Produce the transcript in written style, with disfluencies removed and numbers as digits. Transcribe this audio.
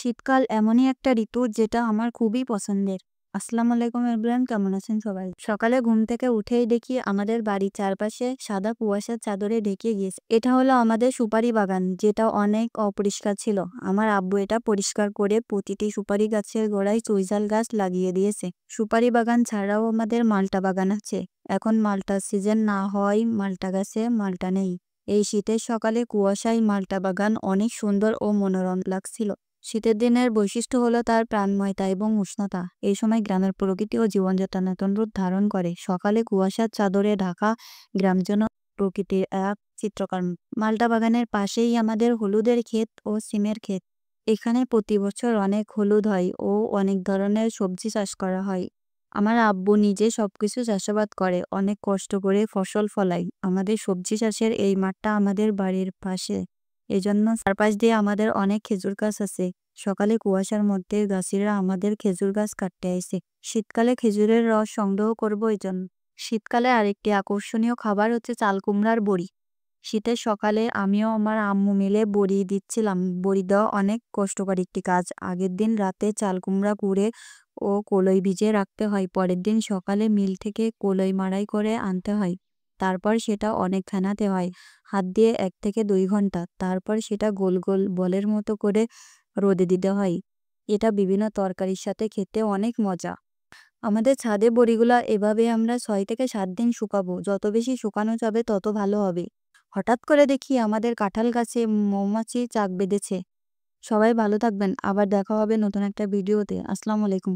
শীতকাল এমনই একটা ঋতু যেটা আমার খুবই পছন্দের। আসসালামু আলাইকুম এভরিওয়ান, কেমন আছেন সবাই? সকালে ঘুম থেকে উঠেই দেখি আমাদের বাড়ির চারপাশে সাদা কুয়াশার চাদরে ঢেকে গিয়েছে। এটা হলো আমাদের সুপারি বাগান, যেটা অনেক অপরিষ্কার ছিল। আমার আব্বু এটা পরিষ্কার করে প্রতিটি সুপারি গাছের গোড়ায় চুইঝাল গাছ লাগিয়ে দিয়েছে। সুপারি বাগান ছাড়াও আমাদের মাল্টা বাগান আছে। এখন মাল্টার সিজন না হওয়ায় মাল্টা গাছে মাল্টা নেই। এই শীতের সকালে কুয়াশায় মাল্টা বাগান অনেক সুন্দর ও মনোরম লাগছিল। শীতের দিনের বৈশিষ্ট্য হলো তার প্রাণময়তা এবং উষ্ণতা। এই সময় গ্রামের প্রকৃতি ও জীবনযাত্রা নতুন রূপ ধারণ করে। সকালে কুয়াশার চাদরে ঢাকা গ্রাম যেন প্রকৃতির এক চিত্রকর্ম। মাল্টা বাগানের পাশেই আমাদের হলুদের ক্ষেত ও সিমের ক্ষেত। এখানে প্রতি বছর অনেক হলুদ হয় ও অনেক ধরনের সবজি চাষ করা হয়। আমার আব্বু নিজে সবকিছু চাষাবাদ করে, অনেক কষ্ট করে ফসল ফলায়। আমাদের সবজি চাষের এই মাঠটা আমাদের বাড়ির পাশে, এজন্য চারপাশ দিয়ে আমাদের অনেক খেজুর গাছ আছে। সকালে কুয়াশার মধ্যে গাছিরা আমাদের খেজুর গাছ কাটতে আইছে। শীতকালে খেজুরের রস সংগ্রহ করবো এই জন্য। শীতকালে আরেকটি আকর্ষণীয় খাবার হচ্ছে চাল কুমড়ার বড়ি। শীতের সকালে আমিও আমার আম্মু মিলে বড়ি দিচ্ছিলাম। বড়ি দেওয়া অনেক কষ্টকর একটি কাজ। আগের দিন রাতে চাল কুমড়া কুড়ে ও কলই ভিজিয়ে রাখতে হয়। পরের দিন সকালে মিল থেকে কলই মাড়াই করে আনতে হয়। তারপর সেটা অনেক ফেনাতে হয় হাত দিয়ে 1 থেকে 2 ঘন্টা। তারপর সেটা গোল গোল বলের মতো করে রোদে দিতে হয়। এটা বিভিন্ন তরকারির সাথে খেতে অনেক মজা। আমাদের ছাদে বড়িগুলা এভাবে আমরা 6 থেকে 7 দিন শুকাবো। যত বেশি শুকানো যাবে তত ভালো হবে। হঠাৎ করে দেখি আমাদের কাঁঠাল গাছে মৌমাছি চাক বেঁধেছে। সবাই ভালো থাকবেন। আবার দেখা হবে নতুন একটা ভিডিওতে। আসসালামু আলাইকুম।